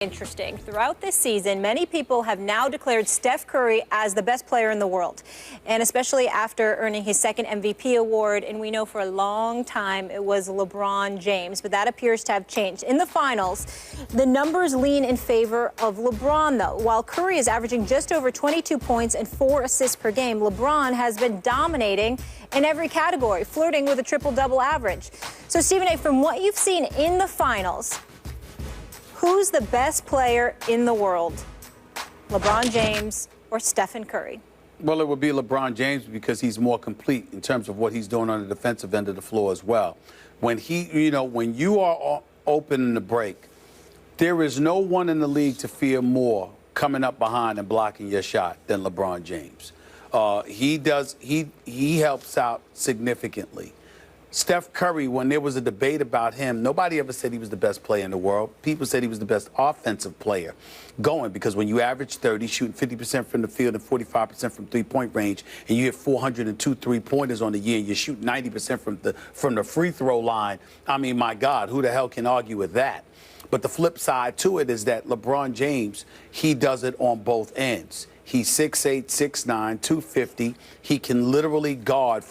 Interesting. Throughout this season, many people have now declared Steph Curry as the best player in the world, and especially after earning his second MVP award. And we know for a long time it was LeBron James, but that appears to have changed. In the finals, the numbers lean in favor of LeBron, though. While Curry is averaging just over 22 points and 4 assists per game, LeBron has been dominating in every category, flirting with a triple-double average. So, Stephen A., from what you've seen in the finals, who's the best player in the world? LeBron James or Stephen Curry? Well, it would be LeBron James because he's more complete in terms of what he's doing on the defensive end of the floor as well. When when you are open in the break, there is no one in the league to fear more coming up behind and blocking your shot than LeBron James. He helps out significantly. Steph Curry, when there was a debate about him, nobody ever said he was the best player in the world. People said he was the best offensive player going, because when you average 30, shooting 50% from the field and 45% from three-point range, and you hit 402 three-pointers on the year, and you shoot 90% from the free throw line, I mean, my God, who the hell can argue with that? But the flip side to it is that LeBron James, he does it on both ends. He's 6'8", 6'9", 250. He can literally guard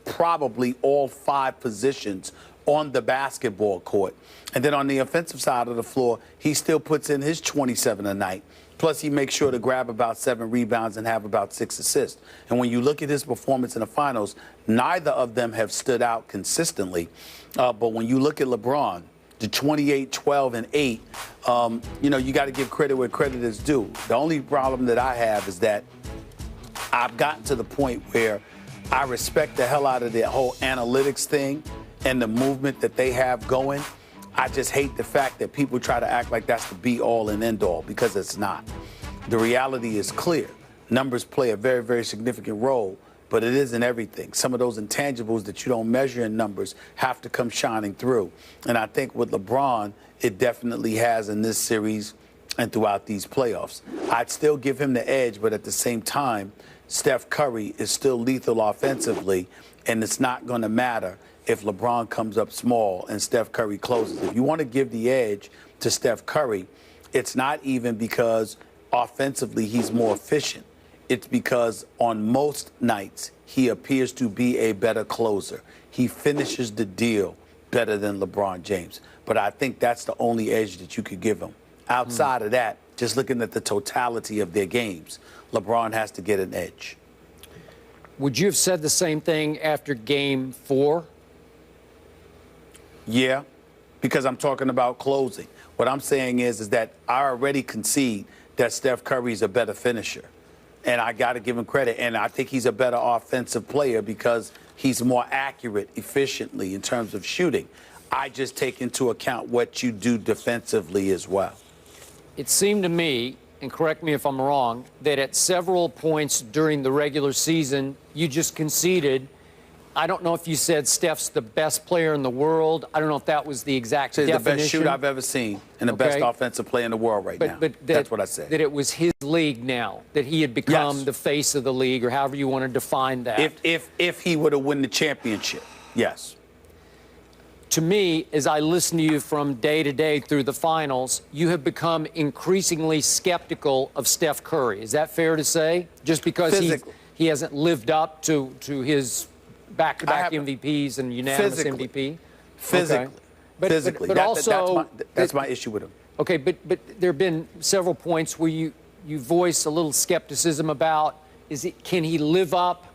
probably all 5 positions on the basketball court. And then on the offensive side of the floor, he still puts in his 27 a night. Plus, he makes sure to grab about 7 rebounds and have about 6 assists. And when you look at his performance in the finals, neither of them have stood out consistently. But when you look at LeBron, the 28, 12, and 8, you got to give credit where credit is due. The only problem that I have is that I've gotten to the point where I respect the hell out of the whole analytics thing and the movement that they have going. I just hate the fact that people try to act like that's the be-all and end-all, because it's not. The reality is clear. Numbers play a very, very significant role, but it isn't everything. Some of those intangibles that you don't measure in numbers have to come shining through. And I think with LeBron, it definitely has in this series and throughout these playoffs. I'd still give him the edge, but at the same time, Steph Curry is still lethal offensively, and it's not going to matter if LeBron comes up small and Steph Curry closes. If you want to give the edge to Steph Curry, it's not even because offensively he's more efficient. It's because on most nights he appears to be a better closer. He finishes the deal better than LeBron James. But I think that's the only edge that you could give him. Outside of that, just looking at the totality of their games, LeBron has to get an edge. Would you have said the same thing after Game 4? Yeah, because I'm talking about closing. What I'm saying is that I already concede that Steph Curry's a better finisher. And I got to give him credit. And I think he's a better offensive player because he's more accurate efficiently in terms of shooting. I just take into account what you do defensively as well. It seemed to me, and correct me if I'm wrong, that at several points during the regular season, you just conceded. I don't know if you said Steph's the best player in the world. I don't know if that was the exact definition. The best shooter I've ever seen and the best offensive player in the world right now. That's what I said. That it was his league now, that he had become the face of the league, or however you want to define that. If he would have won the championship, yes. To me, as I listen to you from day to day through the finals, you have become increasingly skeptical of Steph Curry. Is that fair to say? Just because he hasn't lived up to his back-to-back MVPs and unanimous MVP? Physically. But also, that's my issue with him. Okay, but there have been several points where you voice a little skepticism about, can he live up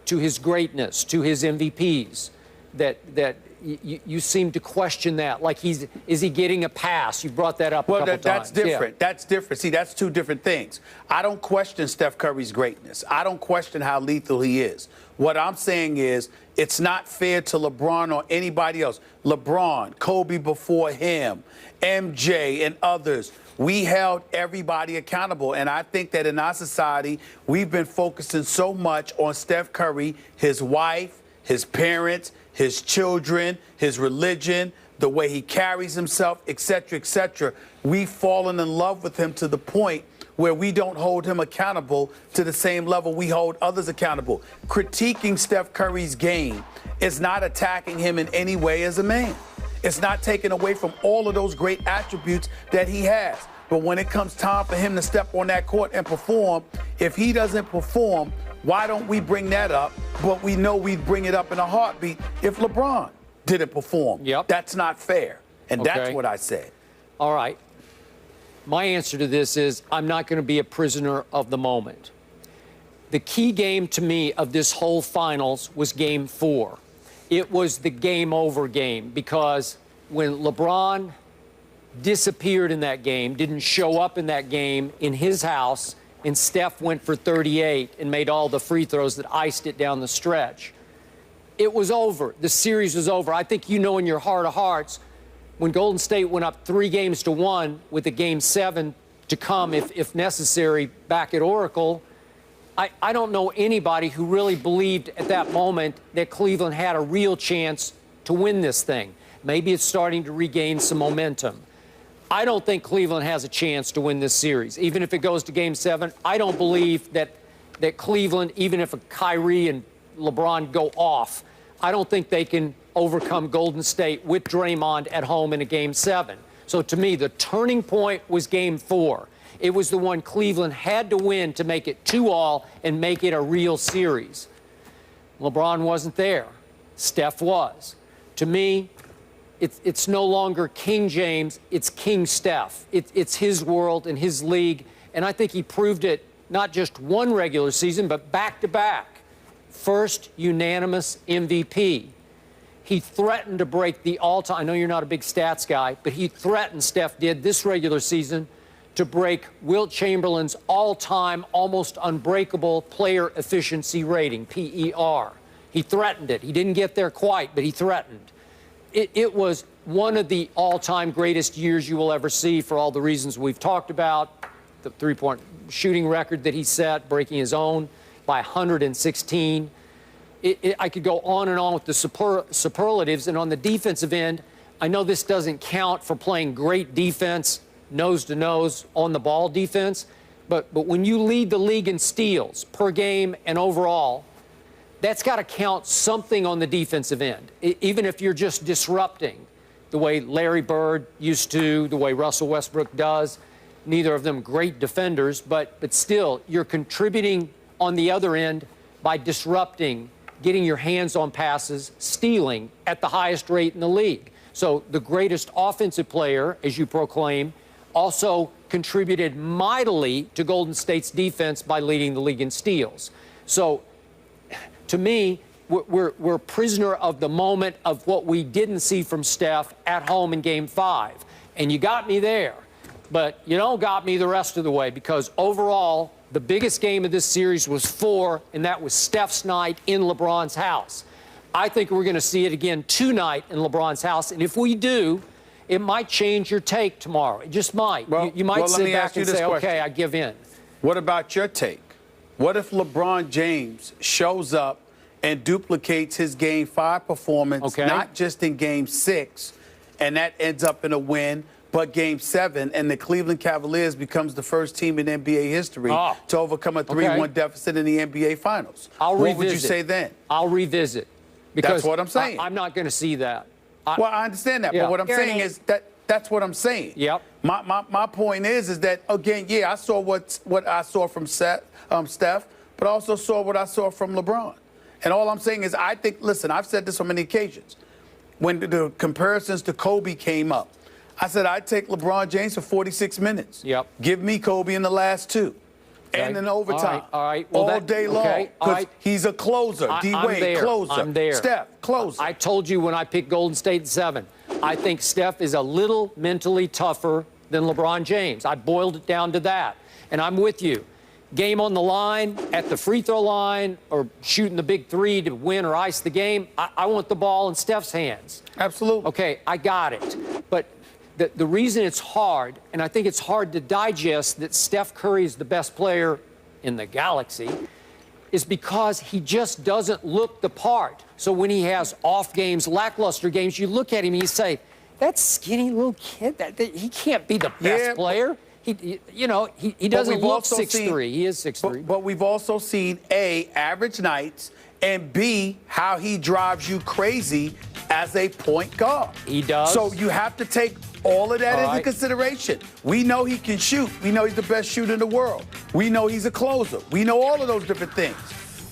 to his greatness, to his MVPs? That you seem to question that. Like, is he getting a pass? You brought that up a couple times. Well, that's different. Yeah. That's different. See, that's two different things. I don't question Steph Curry's greatness. I don't question how lethal he is. What I'm saying is it's not fair to LeBron or anybody else. LeBron, Kobe before him, MJ, and others. We held everybody accountable. And I think that in our society, we've been focusing so much on Steph Curry, his wife, his parents, his children, his religion, the way he carries himself, etc., etc. We've fallen in love with him to the point where we don't hold him accountable to the same level we hold others accountable. Critiquing Steph Curry's game is not attacking him in any way as a man. It's not taken away from all of those great attributes that he has. But when it comes time for him to step on that court and perform, if he doesn't perform, why don't we bring that up? But we know we'd bring it up in a heartbeat if LeBron didn't perform. Yep. That's not fair. And Okay. that's what I said. All right. My answer to this is I'm not going to be a prisoner of the moment. The key game to me of this whole finals was Game 4. It was the game over game because when LeBron disappeared in that game, didn't show up in that game in his house, and Steph went for 38 and made all the free throws that iced it down the stretch, it was over. The series was over. I think you know in your heart of hearts, when Golden State went up 3-1 with a Game 7 to come, if necessary, back at Oracle, I don't know anybody who really believed at that moment that Cleveland had a real chance to win this thing. Maybe it's starting to regain some momentum. I don't think Cleveland has a chance to win this series. Even if it goes to Game 7, I don't believe that Cleveland, even if Kyrie and LeBron go off, I don't think they can overcome Golden State with Draymond at home in a Game 7. So to me, the turning point was Game 4. It was the one Cleveland had to win to make it 2-all and make it a real series. LeBron wasn't there. Steph was. To me, it's no longer King James, it's King Steph. It's his world and his league, and I think he proved it not just one regular season, but back-to-back. First unanimous MVP. He threatened to break the all-time, I know you're not a big stats guy, but he threatened, Steph did, this regular season, to break Wilt Chamberlain's all-time, almost unbreakable player efficiency rating, PER. He threatened it. He didn't get there quite, but he threatened. It was one of the all-time greatest years you will ever see for all the reasons we've talked about. The three-point shooting record that he set, breaking his own by 116. I could go on and on with the superlatives. And on the defensive end, I know this doesn't count for playing great defense, nose-to-nose, on-the-ball defense. But when you lead the league in steals per game and overall, that's got to count something on the defensive end, even if you're just disrupting the way Larry Bird used to, the way Russell Westbrook does. Neither of them great defenders, but still, you're contributing on the other end by disrupting, getting your hands on passes, stealing at the highest rate in the league. So the greatest offensive player, as you proclaim, also contributed mightily to Golden State's defense by leading the league in steals. So to me, we're prisoner of the moment of what we didn't see from Steph at home in Game 5. And you got me there, but you don't got me the rest of the way, because overall, the biggest game of this series was 4, and that was Steph's night in LeBron's house. I think we're going to see it again tonight in LeBron's house, and if we do, it might change your take tomorrow. It just might. Well, you might sit back and say, question. okay, I give in. What about your take? What if LeBron James shows up and duplicates his Game 5 performance, not just in Game 6, and that ends up in a win, but Game 7, and the Cleveland Cavaliers becomes the first team in NBA history to overcome a 3-1 deficit in the NBA Finals? What would you say then? I'll revisit. Because that's what I'm saying. I'm not going to see that. Well, I understand that, but what I'm saying is that's what I'm saying. Yep. My point is that, again, yeah, I saw what I saw from Steph, but I also saw what I saw from LeBron. And all I'm saying is I think, listen, I've said this on many occasions. When the comparisons to Kobe came up, I said I'd take LeBron James for 46 minutes. Yep. Give me Kobe in the last 2. Okay. And in overtime. All right. Well, all day long. Because he's a closer. D-Wade, closer. I'm there. Steph, closer. I told you when I picked Golden State in 7, I think Steph is a little mentally tougher than LeBron James. I boiled it down to that. And I'm with you. Game on the line, at the free throw line, or shooting the big 3 to win or ice the game, I want the ball in Steph's hands. Absolutely. Okay, I got it. But the reason it's hard, and I think it's hard to digest that Steph Curry is the best player in the galaxy, is because he just doesn't look the part. So when he has off games, lackluster games, you look at him and you say, that skinny little kid, he can't be the best player. He doesn't look 6'3". He is 6'3". But we've also seen, A, average nights, and B, how he drives you crazy as a point guard. He does. So you have to take all of that into consideration. We know he can shoot. We know he's the best shooter in the world. We know he's a closer. We know all of those different things.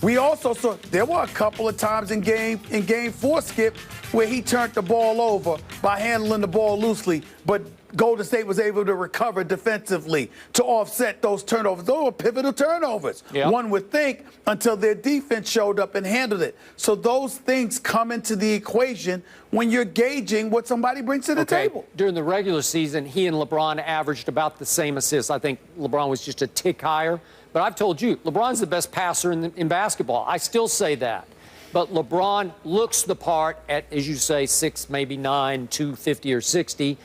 We also saw there were a couple of times in game 4, Skip, where he turned the ball over by handling the ball loosely, but Golden State was able to recover defensively to offset those turnovers. Those were pivotal turnovers. Yep. One would think, until their defense showed up and handled it. So those things come into the equation when you're gauging what somebody brings to the table. During the regular season, he and LeBron averaged about the same assists. I think LeBron was just a tick higher. But I've told you, LeBron's the best passer in basketball. I still say that. But LeBron looks the part at, as you say, 6, maybe 9, 250 or 60.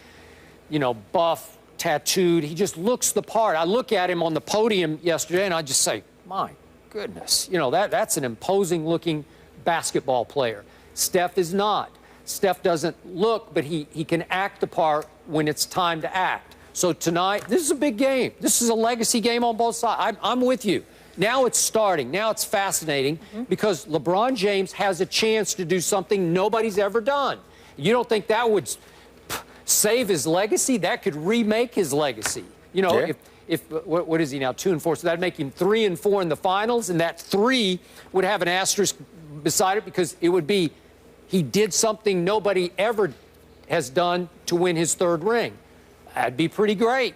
You know, buff, tattooed. He just looks the part. I look at him on the podium yesterday, and I just say, my goodness. You know, that's an imposing-looking basketball player. Steph is not. Steph doesn't look, but he can act the part when it's time to act. So tonight, this is a big game. This is a legacy game on both sides. I'm with you. Now it's starting. Now it's fascinating because LeBron James has a chance to do something nobody's ever done. You don't think that would save his legacy? That could remake his legacy. You know, what is he now, 2 and 4? So that'd make him 3 and 4 in the finals, and that 3 would have an asterisk beside it because it would be he did something nobody ever has done to win his 3rd ring. That'd be pretty great.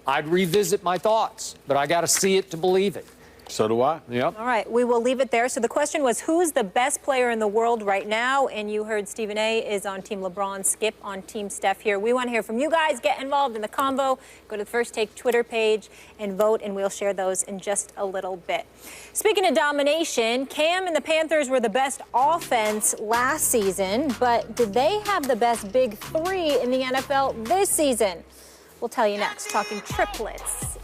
I'd revisit my thoughts, but I got to see it to believe it. So do I. Yep. All right, we will leave it there. So the question was, who's the best player in the world right now? And you heard Stephen A. is on Team LeBron, Skip on Team Steph here. We want to hear from you guys. Get involved in the convo. Go to the First Take Twitter page and vote, and we'll share those in just a little bit. Speaking of domination, Cam and the Panthers were the best offense last season, but did they have the best big 3 in the NFL this season? We'll tell you next, talking triplets.